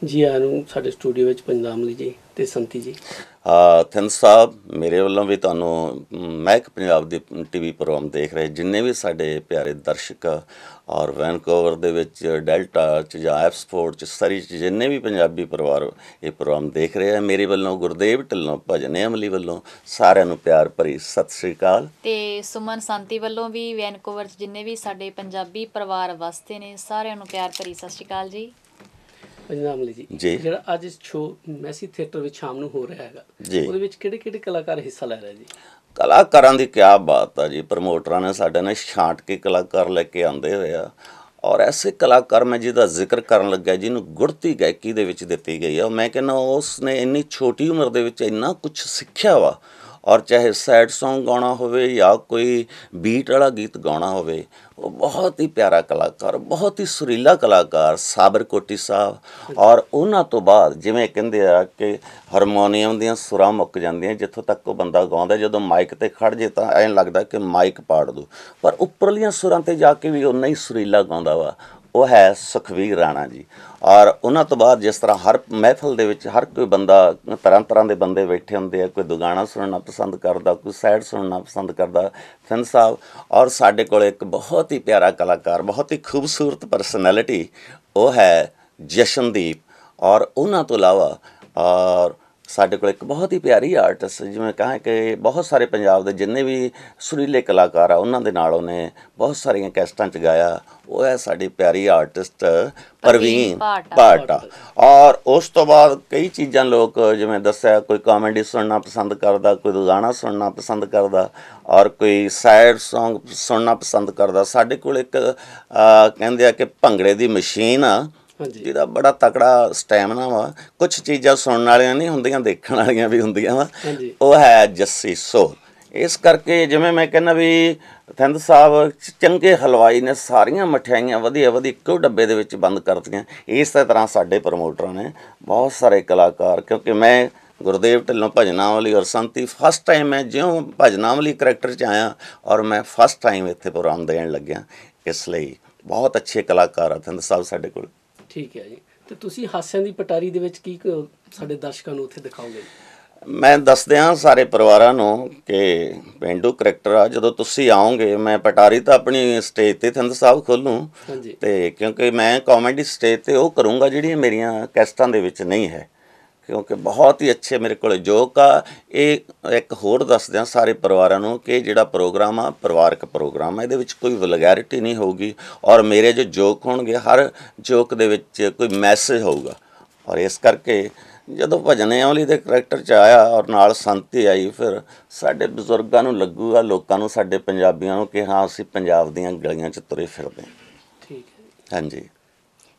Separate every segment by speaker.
Speaker 1: ਜੀ ਆਇਆਂ ਨੂੰ ਸਾਡੇ ਸਟੂਡੀਓ ਵਿੱਚ ਪੰਜਾਬਲੀ ਜੀ ਤੇ ਸੰਤੀ ਜੀ।
Speaker 2: ਥਿੰਦ ਸਾਹਿਬ, ਮੇਰੇ ਵੱਲੋਂ ਵੀ ਤੁਹਾਨੂੰ ਮਹਿਕ ਪੰਜਾਬ ਦੀ ਟੀਵੀ ਪ੍ਰੋਗਰਾਮ ਦੇਖ ਰਹੇ ਜਿੰਨੇ ਵੀ ਸਾਡੇ ਪਿਆਰੇ ਦਰਸ਼ਕ ਔਰ ਵੈਨਕੂਵਰ ਦੇ ਵਿੱਚ, ਡੈਲਟਾ 'ਚ ਜਾਂ ਐਪਸਪੋਰਟ 'ਚ, ਸਰੀ 'ਚ ਜਿੰਨੇ ਵੀ ਪੰਜਾਬੀ ਪਰਿਵਾਰ ਇਹ ਪ੍ਰੋਗਰਾਮ ਦੇਖ ਰਹੇ ਆ, ਮੇਰੇ ਵੱਲੋਂ ਗੁਰਦੇਵ ਢਿੱਲੋਂ ਭਜਨ ਅਮਲੀ ਵੱਲੋਂ ਸਾਰਿਆਂ ਨੂੰ ਪਿਆਰ ਭਰੀ ਸਤਿ ਸ੍ਰੀ ਅਕਾਲ।
Speaker 3: ਤੇ ਸੁਮਨ ਸੰਤੀ ਵੱਲੋਂ ਵੀ ਵੈਨਕੂਵਰ 'ਚ ਜਿੰਨੇ ਵੀ ਸਾਡੇ ਪੰਜਾਬੀ ਪਰਿਵਾਰ ਵਸਦੇ ਨੇ ਸਾਰਿਆਂ ਨੂੰ ਪਿਆਰ ਭਰੀ ਸਤਿ ਸ਼੍ਰੀ ਅਕਾਲ ਜੀ।
Speaker 1: ਪੰਜਾਬਲੀ ਜੀ, ਜਿਹੜਾ ਅੱਜ ਸ਼ੋਅ ਮੈਸੀ ਥੀਏਟਰ ਵਿੱਚ ਸ਼ਾਮ ਨੂੰ ਹੋ ਰਿਹਾ ਹੈਗਾ, ਉਹਦੇ ਵਿੱਚ ਕਿਹੜੇ ਕਿਹੜੇ ਕਲਾਕਾਰ ਹਿੱਸਾ ਲੈ ਰਹੇ ਜੀ?
Speaker 2: ਕਲਾਕਾਰਾਂ ਦੀ ਕਿਆ ਬਾਤ ਆ ਜੀ। ਪ੍ਰਮੋਟਰਾਂ ਨੇ ਸਾਡੇ ਨਾਲ ਛਾਂਟ ਕੇ ਕਲਾਕਾਰ ਲੈ ਕੇ ਆਉਂਦੇ ਹੋਏ ਆ, ਔਰ ਐਸੇ ਕਲਾਕਾਰ ਮੈਂ ਜਿਹਦਾ ਜ਼ਿਕਰ ਕਰਨ ਲੱਗਿਆ ਜਿਹਨੂੰ ਗੁੜਤੀ ਗਾਇਕੀ ਦੇ ਵਿੱਚ ਦਿੱਤੀ ਗਈ ਆ। ਮੈਂ ਕਹਿੰਦਾ ਉਸ ਨੇ ਇੰਨੀ ਛੋਟੀ ਉਮਰ ਦੇ ਵਿੱਚ ਇੰਨਾ ਕੁਛ ਸਿੱਖਿਆ ਵਾ, ਔਰ ਚਾਹੇ ਸੈਡ ਸੌਂਗ ਗਾਉਣਾ ਹੋਵੇ ਜਾਂ ਕੋਈ ਬੀਟ ਵਾਲਾ ਗੀਤ ਗਾਉਣਾ ਹੋਵੇ, ਉਹ ਬਹੁਤ ਹੀ ਪਿਆਰਾ ਕਲਾਕਾਰ, ਬਹੁਤ ਹੀ ਸੁਰੀਲਾ ਕਲਾਕਾਰ ਸਾਬਰ ਕੋਟੀ ਸਾਹਿਬ। ਔਰ ਉਹਨਾਂ ਤੋਂ ਬਾਅਦ ਜਿਵੇਂ ਕਹਿੰਦੇ ਆ ਕਿ ਹਾਰਮੋਨੀਅਮ ਦੀਆਂ ਸੁਰਾਂ ਮੁੱਕ ਜਾਂਦੀਆਂ ਜਿੱਥੋਂ ਤੱਕ ਉਹ ਬੰਦਾ ਗਾਉਂਦਾ, ਜਦੋਂ ਮਾਈਕ 'ਤੇ ਖੜ੍ਹ ਜੇ ਤਾਂ ਐਂ ਲੱਗਦਾ ਕਿ ਮਾਈਕ ਪਾੜ ਦੂ, ਪਰ ਉੱਪਰਲੀਆਂ ਸੁਰਾਂ 'ਤੇ ਜਾ ਕੇ ਵੀ ਓਨਾ ਹੀ ਸੁਰੀਲਾ ਗਾਉਂਦਾ ਵਾ। ਉਹ ਹੈ ਸੁਖਵੀਰ ਰਾਣਾ ਜੀ। ਔਰ ਉਹਨਾਂ ਤੋਂ ਬਾਅਦ ਜਿਸ ਤਰ੍ਹਾਂ ਹਰ ਮਹਿਫਲ ਦੇ ਵਿੱਚ ਹਰ ਕੋਈ ਬੰਦਾ, ਤਰ੍ਹਾਂ ਤਰ੍ਹਾਂ ਦੇ ਬੰਦੇ ਬੈਠੇ ਹੁੰਦੇ ਆ, ਕੋਈ ਦੁਗਾਣਾ ਸੁਣਨਾ ਪਸੰਦ ਕਰਦਾ, ਕੋਈ ਸੈਡ ਸੁਣਨਾ ਪਸੰਦ ਕਰਦਾ, ਥਿੰਦ ਸਾਹਿਬ। ਔਰ ਸਾਡੇ ਕੋਲ ਇੱਕ ਬਹੁਤ ਹੀ ਪਿਆਰਾ ਕਲਾਕਾਰ, ਬਹੁਤ ਹੀ ਖੂਬਸੂਰਤ ਪਰਸਨੈਲਿਟੀ, ਉਹ ਹੈ ਜਸ਼ਨਦੀਪ। ਔਰ ਉਹਨਾਂ ਤੋਂ ਇਲਾਵਾ ਔਰ ਸਾਡੇ ਕੋਲ ਇੱਕ ਬਹੁਤ ਹੀ ਪਿਆਰੀ ਆਰਟਿਸਟ, ਜਿਵੇਂ ਕਹਾਂ ਕਿ ਬਹੁਤ ਸਾਰੇ ਪੰਜਾਬ ਦੇ ਜਿੰਨੇ ਵੀ ਸੁਰੀਲੇ ਕਲਾਕਾਰ ਆ ਉਹਨਾਂ ਦੇ ਨਾਲ ਉਹਨੇ ਬਹੁਤ ਸਾਰੀਆਂ ਕੈਸਟਾਂ 'ਚ ਗਾਇਆ, ਉਹ ਹੈ ਸਾਡੀ ਪਿਆਰੀ ਆਰਟਿਸਟ ਪ੍ਰਵੀਨ ਭਾਟਾ। ਔਰ ਉਸ ਤੋਂ ਬਾਅਦ ਕਈ ਚੀਜ਼ਾਂ ਲੋਕ ਜਿਵੇਂ ਦੱਸਿਆ, ਕੋਈ ਕਾਮੇਡੀ ਸੁਣਨਾ ਪਸੰਦ ਕਰਦਾ, ਕੋਈ ਗਾਣਾ ਸੁਣਨਾ ਪਸੰਦ ਕਰਦਾ, ਔਰ ਕੋਈ ਸੈਡ ਸੌਂਗ ਸੁਣਨਾ ਪਸੰਦ ਕਰਦਾ। ਸਾਡੇ ਕੋਲ ਇੱਕ ਕਹਿੰਦੇ ਆ ਕਿ ਭੰਗੜੇ ਦੀ ਮਸ਼ੀਨ ਆ ਜਿਹਦਾ ਬੜਾ ਤਕੜਾ ਸਟੈਮਨਾ ਵਾ। ਕੁਛ ਚੀਜ਼ਾਂ ਸੁਣਨ ਵਾਲੀਆਂ ਨਹੀਂ ਹੁੰਦੀਆਂ, ਦੇਖਣ ਵਾਲੀਆਂ ਵੀ ਹੁੰਦੀਆਂ ਵਾ। ਉਹ ਹੈ ਜੱਸੀ ਸੋਲ। ਇਸ ਕਰਕੇ ਜਿਵੇਂ ਮੈਂ ਕਹਿੰਦਾ ਵੀ ਥਿੰਦ ਸਾਹਿਬ ਚੰਗੇ ਹਲਵਾਈ ਨੇ, ਸਾਰੀਆਂ ਮਠਿਆਈਆਂ ਵਧੀਆ ਵਧੀਆ ਇੱਕੋ ਡੱਬੇ ਦੇ ਵਿੱਚ ਬੰਦ ਕਰਤੀਆਂ। ਇਸੇ ਤਰ੍ਹਾਂ ਸਾਡੇ ਪ੍ਰਮੋਟਰਾਂ ਨੇ ਬਹੁਤ ਸਾਰੇ ਕਲਾਕਾਰ, ਕਿਉਂਕਿ ਮੈਂ ਗੁਰਦੇਵ ਢਿੱਲੋਂ ਭਜਨਾਵਲੀ ਔਰ ਸੰਤੀ ਫਸਟ ਟਾਈਮ ਮੈਂ ਜਿਉਂ ਭਜਨਾਵਲੀ ਕਰੈਕਟਰ 'ਚ ਆਇਆ, ਔਰ ਮੈਂ ਫਸਟ ਟਾਈਮ ਇੱਥੇ ਪ੍ਰੋਗਰਾਮ ਦੇਣ ਲੱਗਿਆ। ਇਸ ਲਈ ਬਹੁਤ ਅੱਛੇ ਕਲਾਕਾਰ ਆ ਥਿੰਦ ਸਾਹਿਬ ਸਾਡੇ ਕੋਲ।
Speaker 1: ਠੀਕ ਹੈ ਜੀ। ਅਤੇ ਤੁਸੀਂ ਹਾਸਿਆਂ ਦੀ ਪਟਾਰੀ ਦੇ ਵਿੱਚ ਕੀ ਸਾਡੇ ਦਰਸ਼ਕਾਂ ਨੂੰ ਉੱਥੇ ਦਿਖਾਓਗੇ? ਮੈਂ
Speaker 2: ਦੱਸਦਿਆਂ ਸਾਰੇ ਪਰਿਵਾਰਾਂ ਨੂੰ ਕਿ ਪੇਂਡੂ ਕਰੈਕਟਰ ਆ, ਜਦੋਂ ਤੁਸੀਂ ਆਓਗੇ ਮੈਂ ਪਟਾਰੀ ਤਾਂ ਆਪਣੀ ਸਟੇਜ 'ਤੇ ਥਿੰਦ ਸਾਹਿਬ ਖੋਲ੍ਹੂੰ, ਅਤੇ ਕਿਉਂਕਿ ਮੈਂ ਕਾਮੇਡੀ ਸਟੇਜ 'ਤੇ ਉਹ ਕਰੂੰਗਾ ਜਿਹੜੀਆਂ ਮੇਰੀਆਂ ਕੈਸਟਾਂ ਦੇ ਵਿੱਚ ਨਹੀਂ ਹੈ, ਕਿਉਂਕਿ ਬਹੁਤ ਹੀ ਅੱਛੇ ਮੇਰੇ ਕੋਲ ਜੋਕ ਆ। ਇਹ ਇੱਕ ਹੋਰ ਦੱਸਦਿਆਂ ਸਾਰੇ ਪਰਿਵਾਰਾਂ ਨੂੰ ਕਿ ਜਿਹੜਾ ਪ੍ਰੋਗਰਾਮ ਆ ਪਰਿਵਾਰਕ ਪ੍ਰੋਗਰਾਮ ਆ, ਇਹਦੇ ਵਿੱਚ ਕੋਈ ਵਲਗੈਰਿਟੀ ਨਹੀਂ ਹੋਊਗੀ, ਔਰ ਮੇਰੇ ਜੋ ਜੋਕ ਹੋਣਗੇ ਹਰ ਜੋਕ ਦੇ ਵਿੱਚ ਕੋਈ ਮੈਸੇਜ ਹੋਊਗਾ। ਔਰ ਇਸ ਕਰਕੇ ਜਦੋਂ ਭਜਨ ਅਮਲੀ ਦੇ ਕਰੈਕਟਰ 'ਚ ਆਇਆ ਔਰ ਨਾਲ ਸੰਤੀ ਆਈ, ਫਿਰ ਸਾਡੇ ਬਜ਼ੁਰਗਾਂ ਨੂੰ ਲੱਗੂਗਾ, ਲੋਕਾਂ ਨੂੰ, ਸਾਡੇ ਪੰਜਾਬੀਆਂ ਨੂੰ ਕਿ ਹਾਂ ਅਸੀਂ ਪੰਜਾਬ ਦੀਆਂ ਗਲੀਆਂ 'ਚ ਤੁਰੇ ਫਿਰਦੇ ਹਾਂ।
Speaker 1: ਠੀਕ ਹੈ,
Speaker 2: ਹਾਂਜੀ।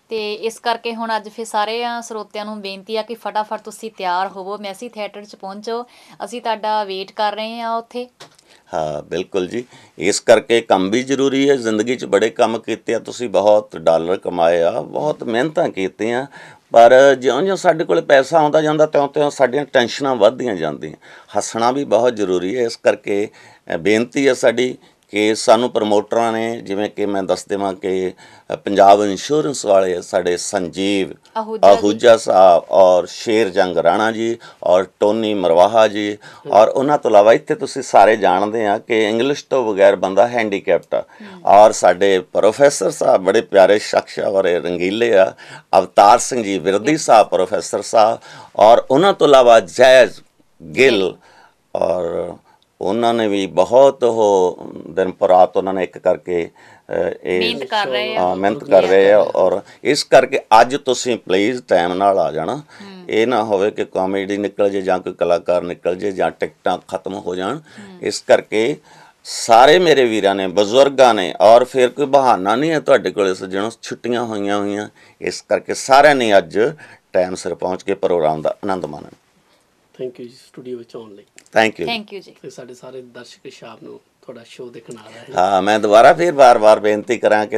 Speaker 3: ਤੇ ਇਸ ਕਰਕੇ ਹੁਣ ਅੱਜ ਫਿਰ ਸਾਰੇ ਸਰੋਤਿਆਂ ਨੂੰ ਬੇਨਤੀ ਆ ਕਿ ਫਟਾਫਟ ਤੁਸੀਂ ਤਿਆਰ ਹੋਵੋ, ਮੈਸੀ ਥੀਏਟਰ 'ਚ ਪਹੁੰਚੋ, ਅਸੀਂ ਤੁਹਾਡਾ ਵੇਟ ਕਰ ਰਹੇ ਹਾਂ ਉੱਥੇ।
Speaker 2: ਹਾਂ ਬਿਲਕੁਲ ਜੀ। ਇਸ ਕਰਕੇ ਕੰਮ ਵੀ ਜ਼ਰੂਰੀ ਹੈ। ਜ਼ਿੰਦਗੀ 'ਚ ਬੜੇ ਕੰਮ ਕੀਤੇ ਆ ਤੁਸੀਂ, ਬਹੁਤ ਡਾਲਰ ਕਮਾਏ ਆ, ਬਹੁਤ ਮਿਹਨਤਾਂ ਕੀਤੀਆਂ, ਪਰ ਜਿਉਂ-ਜਿਉਂ ਸਾਡੇ ਕੋਲ ਪੈਸਾ ਆਉਂਦਾ ਜਾਂਦਾ ਤਿਉਂ-ਤਿਉਂ ਸਾਡੀਆਂ ਟੈਨਸ਼ਨਾਂ ਵੱਧਦੀਆਂ ਜਾਂਦੀਆਂ। ਹੱਸਣਾ ਵੀ ਬਹੁਤ ਜ਼ਰੂਰੀ ਹੈ। ਇਸ ਕਰਕੇ ਬੇਨਤੀ ਹੈ ਸਾਡੀ ਕਿ ਸਾਨੂੰ ਪ੍ਰਮੋਟਰਾਂ ਨੇ, ਜਿਵੇਂ ਕਿ ਮੈਂ ਦੱਸ ਦੇਵਾਂ ਕਿ ਪੰਜਾਬ ਇੰਸ਼ੋਰੈਂਸ ਵਾਲੇ ਸਾਡੇ ਸੰਜੀਵ ਆਹੂਜਾ ਸਾਹਿਬ ਔਰ ਸ਼ੇਰ ਜੰਗ ਰਾਣਾ ਜੀ ਔਰ ਟੋਨੀ ਮਰਵਾਹਾ ਜੀ, ਔਰ ਉਹਨਾਂ ਤੋਂ ਇਲਾਵਾ ਇੱਥੇ ਤੁਸੀਂ ਸਾਰੇ ਜਾਣਦੇ ਆ ਕਿ ਇੰਗਲਿਸ਼ ਤੋਂ ਬਗੈਰ ਬੰਦਾ ਹੈਂਡੀਕੈਪਟ ਆ, ਔਰ ਸਾਡੇ ਪ੍ਰੋਫੈਸਰ ਸਾਹਿਬ ਬੜੇ ਪਿਆਰੇ ਸ਼ਖਸ ਔਰ ਰੰਗੀਲੇ ਆ, ਅਵਤਾਰ ਸਿੰਘ ਜੀ ਵਿਰਦੀ ਸਾਹਿਬ ਪ੍ਰੋਫੈਸਰ ਸਾਹਿਬ, ਔਰ ਉਹਨਾਂ ਤੋਂ ਇਲਾਵਾ ਜੈਜ਼ ਗਿੱਲ, ਔਰ ਉਹਨਾਂ ਨੇ ਵੀ ਬਹੁਤ ਉਹ ਦਿਨ ਪਰ ਰਾਤ ਉਹਨਾਂ ਨੇ ਇੱਕ ਕਰਕੇ ਇਹ ਮਿਹਨਤ ਕਰ ਰਹੇ ਆ। ਔਰ ਇਸ ਕਰਕੇ ਅੱਜ ਤੁਸੀਂ ਪਲੀਜ਼ ਟਾਈਮ ਨਾਲ ਆ ਜਾਣਾ। ਇਹ ਨਾ ਹੋਵੇ ਕਿ ਕਾਮੇਡੀ ਨਿਕਲ ਜੇ ਜਾਂ ਕੋਈ ਕਲਾਕਾਰ ਨਿਕਲ ਜੇ ਜਾਂ ਟਿਕਟਾਂ ਖਤਮ ਹੋ ਜਾਣ। ਇਸ ਕਰਕੇ ਸਾਰੇ ਮੇਰੇ ਵੀਰਾਂ ਨੇ, ਬਜ਼ੁਰਗਾਂ ਨੇ, ਔਰ ਫਿਰ ਕੋਈ ਬਹਾਨਾ ਨਹੀਂ ਹੈ ਤੁਹਾਡੇ ਕੋਲ ਸੱਜਣੋ, ਛੁੱਟੀਆਂ ਹੋਈਆਂ। ਇਸ ਕਰਕੇ ਸਾਰਿਆਂ ਨੇ ਅੱਜ ਟਾਈਮ ਸਿਰ ਪਹੁੰਚ ਕੇ ਪ੍ਰੋਗਰਾਮ ਦਾ ਆਨੰਦ ਮਾਣਨਾ।
Speaker 1: ਥੈਂਕ ਯੂ ਜੀ ਸਟੂਡੀਓ ਵਿੱਚ ਆਉਣ ਲਈ।
Speaker 2: ਥੈਂਕ ਯੂ
Speaker 3: ਜੀ।
Speaker 1: ਅਤੇ ਸਾਡੇ ਸਾਰੇ ਦਰਸ਼ਕ ਸ਼ਾਮ ਨੂੰ ਤੁਹਾਡਾ ਸ਼ੋਅ ਦੇਖਣ ਆ ਰਹੇ।
Speaker 2: ਹਾਂ, ਮੈਂ ਦੁਬਾਰਾ ਫਿਰ ਵਾਰ-ਵਾਰ ਬੇਨਤੀ ਕਰਾਂ ਕਿ